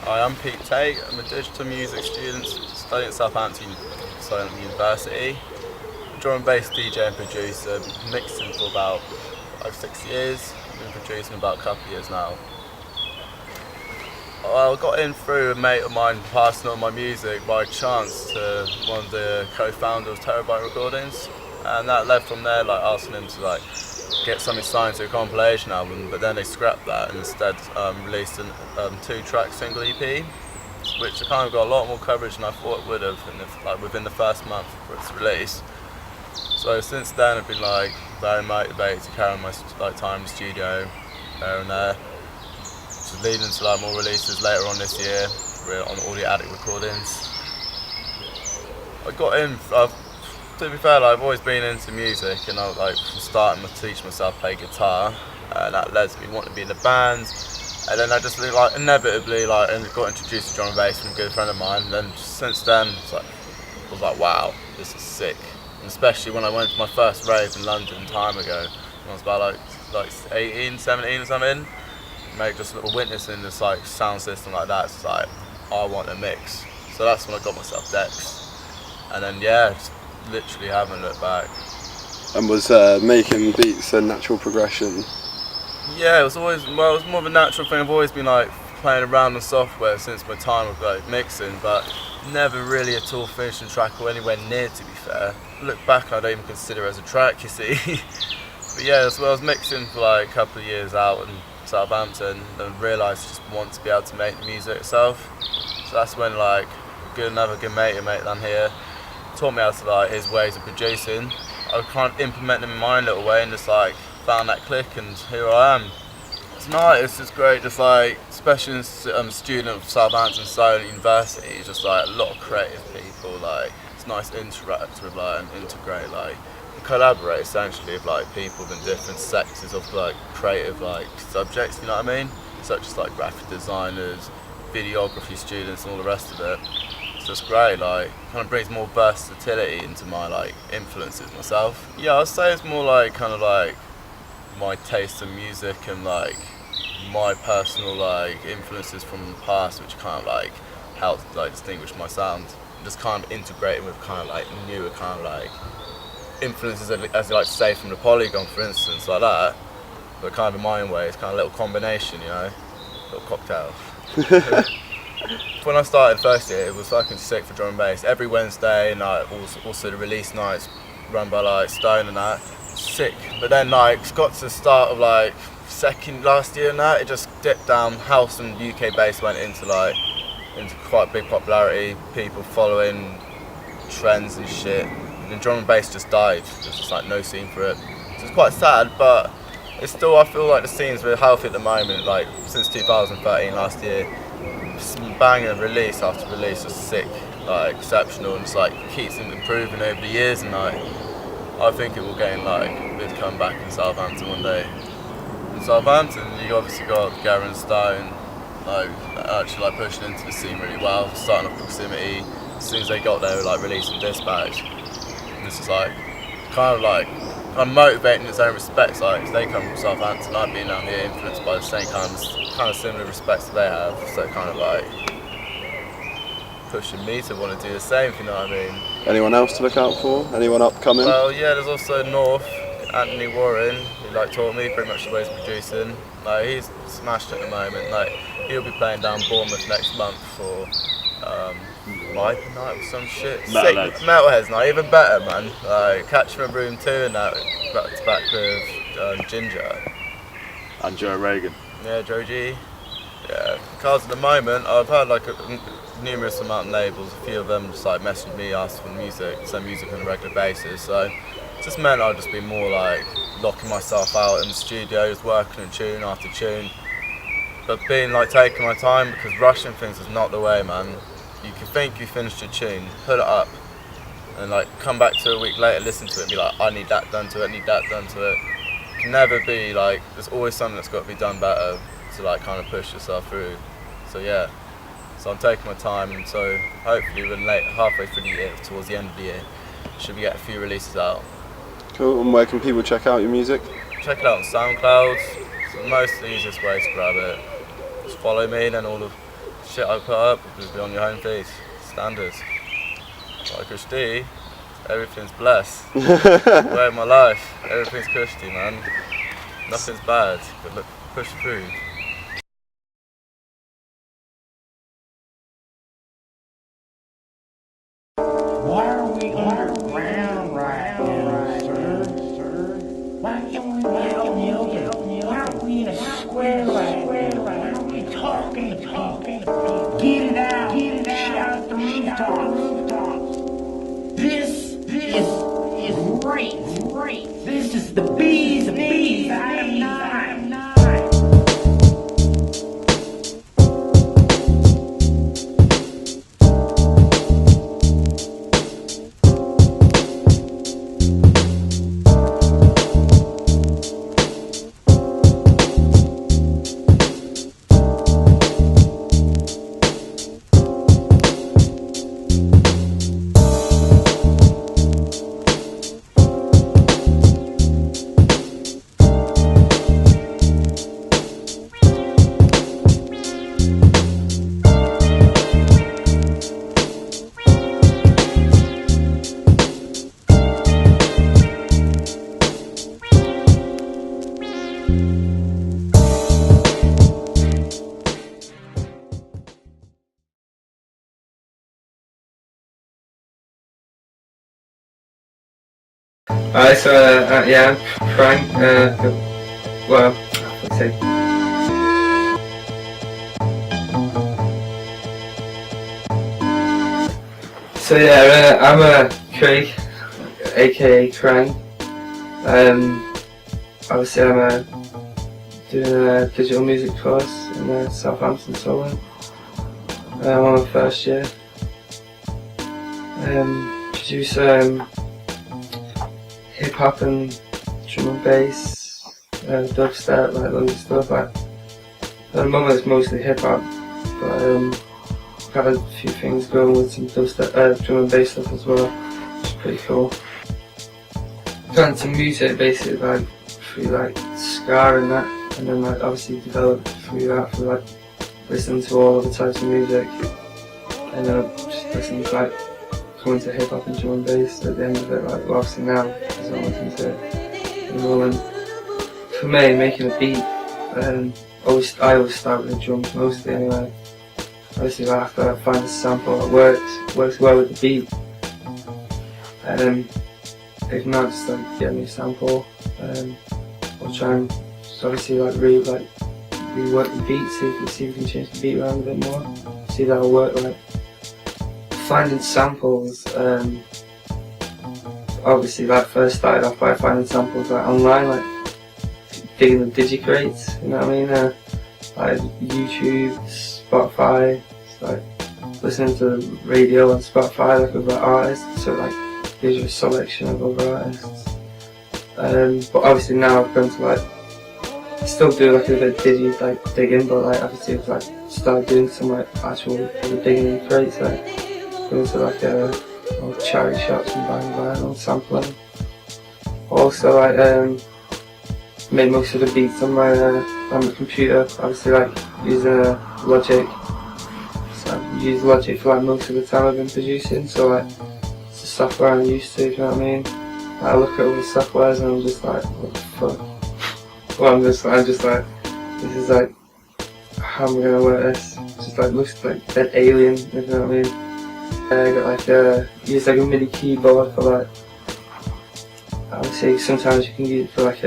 I am Pete Tate. I'm a digital music student studying at Southampton University. Drum and bass DJ and producer, mixing for about 5-6 years. I've been producing about a couple of years now. I got in through a mate of mine passing on my music by chance to one of the co-founders of Terabyte Recordings, and that led from there, like asking him to get something signed to a compilation album, but then they scrapped that and instead released a 2-track single EP, which kind of got a lot more coverage than I thought it would have within the first month of its release. So since then I've been very motivated to carry on my time in the studio there and there, which is leading to more releases later on this year on all the Attic recordings. I got in, to be fair, I've always been into music, and I was starting to teach myself to play guitar, and that led to me wanting to be in a band. And then I just inevitably got introduced to drum and bass from a good friend of mine. And then since then, I was like, wow, this is sick. And especially when I went to my first rave in London time ago, when I was about 18, 17 or something. Mate, just witnessing this sound system like that, it's I want a mix. So that's when I got myself decks. And then just literally haven't looked back. And was making beats a natural progression? Yeah, it was more of a natural thing. I've always been playing around with software since my time of mixing, but never really at all finished a track or anywhere near, to be fair. Look back, I don't even consider it as a track, you see. But yeah, so I was mixing for a couple of years out in Southampton, and realised I just want to be able to make the music itself. So that's when another good mate down here taught me how to his ways of producing. I kind of implemented them in my own little way and just found that click, and here I am. It's nice, it's just great, just especially as a student of Southampton University, just a lot of creative people. It's nice to interact with and integrate, and collaborate essentially with people in different sectors of creative subjects, you know what I mean? Such as graphic designers, videography students and all the rest of it. It's just great, kind of brings more versatility into my influences myself. Yeah, I'd say it's more my taste in music and my personal influences from the past, which kind of help distinguish my sound. Just kind of integrating with kind of newer kind of influences, as you like to say, from the Polygon, for instance, like that. But kind of in my own way, it's kind of a little combination, you know, little cocktail. When I started first year, it was fucking sick for drum and bass. Every Wednesday night, also the release nights run by Stone and that, sick. But then it's got to the start of second last year and that, it just dipped down. House and UK bass went into quite big popularity, people following trends and shit. And then drum and bass just died. There's just no scene for it. So it's quite sad, but it's still, I feel the scene's really healthy at the moment. Since 2013 last year, banging release after release was sick, exceptional, and just keeps improving over the years, and I think it will gain a big comeback in Southampton one day. In Southampton, you obviously got Garen Stone, actually pushing into the scene really well, starting off Proximity. As soon as they got there, releasing Dispatch. And this is kind of motivating in its own respects. They come from Southampton, I've been down here influenced by the same kind of similar respects that they have, so kind of pushing me to want to do the same, if you know what I mean. Anyone else to look out for? Anyone upcoming? Well, yeah, there's also North, Anthony Warren, who taught me pretty much the ways of producing. He's smashed at the moment. He'll be playing down Bournemouth next month for Viper Night or some shit. Metalheads. Sick Metalheads night, even better, man. Catch him in Room 2 and that, back to back with Ginger. And Joe Reagan. Yeah, Joe G. Yeah, because at the moment I've had numerous amount of labels. A few of them just messaged me, asking for send music on a regular basis. So it just meant I'd just be more locking myself out in the studios, working on tune after tune. But being taking my time, because rushing things is not the way, man. You can think you finished a tune, put it up, and come back to a week later, listen to it, and be I need that done to it, I need that done to it. It can never be there's always something that's got to be done better to kind of push yourself through. So yeah, so I'm taking my time, and so hopefully halfway through the year, towards the end of the year, should be getting a few releases out. Cool, and where can people check out your music? Check it out on SoundCloud. It's the most easiest way to grab it. Just follow me, and then all the shit I put up will be on your home feed. Standards. Like Christy, everything's blessed. Way of my life, everything's cushy, man. Nothing's bad, but look, push through. Why are we underground right now, sir? Why can't we why are we in a square right now? Why are we talking to people? Get it out, shout at the rooftops. This is great. This is the bees, I am not. Alright, so yeah, I'm Frank. Well, let's see. So yeah, I'm Craig, aka Krang. Obviously I'm doing a digital music course in Southampton, Scotland. I'm on my first year. Produce hip hop and drum and bass, dubstep, like loads of stuff. Like at the moment it's mostly hip hop, but I've had a few things going with some dubstep, drum and bass stuff as well, which is pretty cool. Got into music basically like through like ska and that, and then like obviously developed through that, through like listening to all other types of music, and then just listening to like coming to hip hop and drum and bass at the end of it. Like well, obviously now is what I'm listening to at the moment. For me, making a beat, I always start with the drums mostly anyway. Obviously after I find a sample that works well with the beat, if not, just like get a new sample, or try and just obviously like rework the beat, see if we can change the beat around a bit more, see that'll work. Like finding samples, obviously like first started off by finding samples like online, like digging the digicrates, you know what I mean, like YouTube, Spotify, just like listening to the radio on Spotify like with artists, so like gives you a selection of other artists. But obviously now I've gone to like still do like a bit of digging, but like obviously I've like started doing some like actual digging in crates, like going to like old charity shops and buying vinyl, sampling. Also like made most of the beats on my computer, obviously like using Logic. So I use Logic for like most of the time I've been producing, so like it's the software I'm used to, if you know what I mean. Like, I look at all the softwares and I'm just like, what the fuck? Well, I'm just like, this is like, how am I gonna work this? It just like looks like dead alien, if you know what I mean. I got like use like a MIDI keyboard for like, obviously sometimes you can use it for like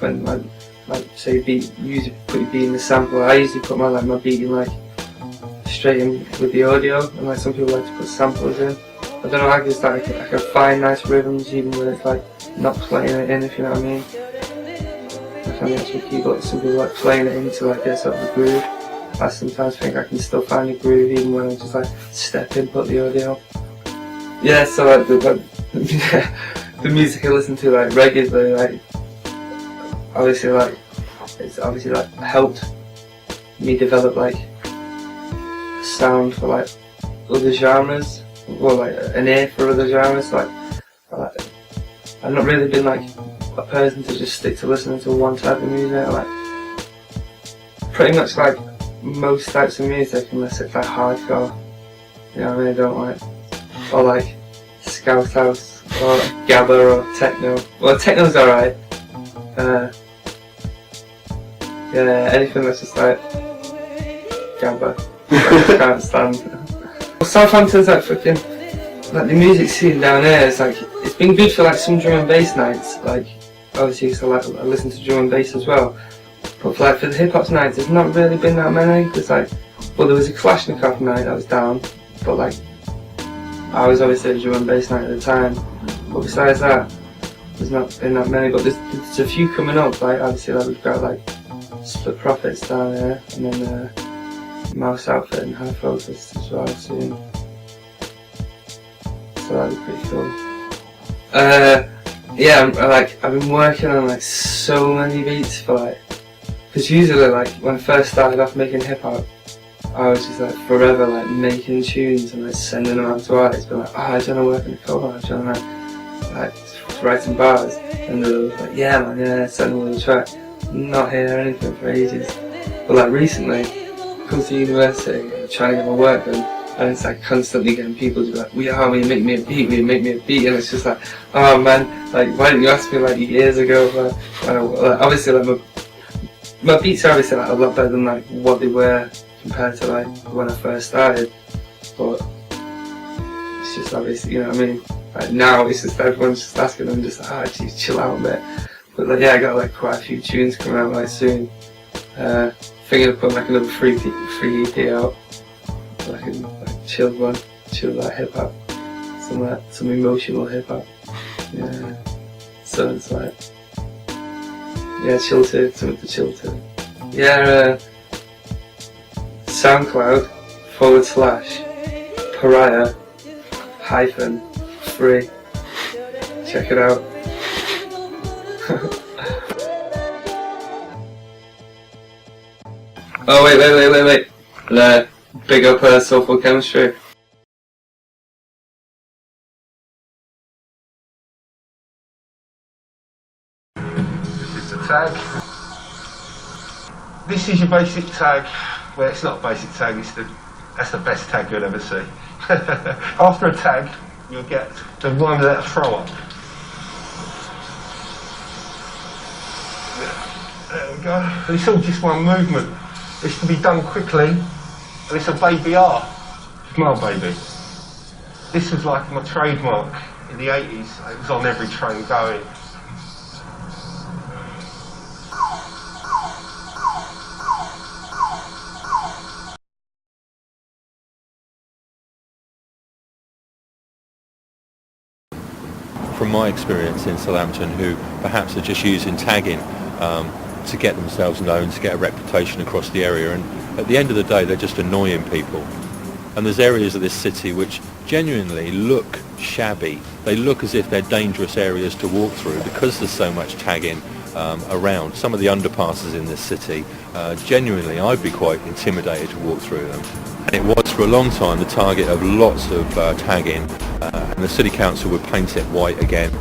when like say put your beat in the sample. I usually put my beat in like straight in with the audio, and like some people like to put samples in. I don't know, I just like I can find nice rhythms even when it's like not playing it in, if you know what I mean. Like on the actual keyboard, some people like playing it in to like get sort of the groove. I sometimes think I can still find a groove even when I just like step in, put the audio. Yeah, so like the music I listen to like regularly, like obviously like it's obviously like helped me develop like a sound for like other genres, or like an ear for other genres. Like I've not really been like a person to just stick to listening to one type of music. Like pretty much like most types of music unless it's like hardcore. You know what I mean? I don't like, or like Scout House or Gabba or techno. Well, techno's alright. Yeah, anything that's just like Gabba, I can't stand. Southampton's like fucking, like the music scene down there is like, it's been good for like some drum and bass nights, like obviously because I listen to drum and bass as well, but for the hip hop nights there's not really been that many, because like, well there was a Kalashnikov night that was down, but like I was obviously a drum and bass night at the time, but besides that there's not been that many, but there's a few coming up, like obviously like we've got like Split Profits down there, and then Mouse Outfit and High Focus as well soon. So that'd be pretty cool. Yeah, I've been working on like so many beats for like, because usually like when I first started off making hip hop, I was just like forever like making tunes and like sending them out to artists, being like, oh, I don't know work in the co-op, I don't know like writing bars, and they were like, yeah man, yeah, send them on the track. Not hear anything for ages, but like recently, I come to university, trying to get my work done, and it's like constantly getting people to be like, will you make me a beat, and it's just like, oh man, like why didn't you ask me like years ago? Like, obviously like my beats are obviously like a lot better than like what they were compared to like when I first started, but it's just obviously, you know what I mean, like now it's just everyone's just asking them just like, oh geez, chill out a bit. But like, yeah, I got like quite a few tunes coming out like soon. Thinking of putting like another free EP out, like a chilled one, chilled like hip hop, some emotional hip hop. Yeah, so it's like, yeah, chill to, something to chill to. Yeah, SoundCloud/Pariah-free. Check it out. Oh wait. Big up Soulful Chemistry. This is the tag. This is your basic tag. Well, it's not a basic tag, that's the best tag you'll ever see. After a tag, you'll get the rhyme letter throw up. There we go. And it's all just one movement. It's to be done quickly, and it's a baby R. Smile baby. This was like my trademark in the 80s. It was on every train going. From my experience in Southampton, who perhaps are just using tagging to get themselves known, to get a reputation across the area, and at the end of the day they're just annoying people. And there's areas of this city which genuinely look shabby. They look as if they're dangerous areas to walk through because there's so much tagging around. Some of the underpasses in this city, genuinely I'd be quite intimidated to walk through them. And it was for a long time the target of lots of tagging, and the city council would paint it white again,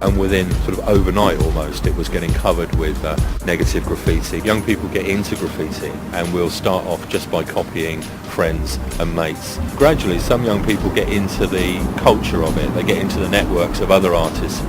and within sort of overnight almost it was getting covered with negative graffiti. Young people get into graffiti and will start off just by copying friends and mates. Gradually some young people get into the culture of it, they get into the networks of other artists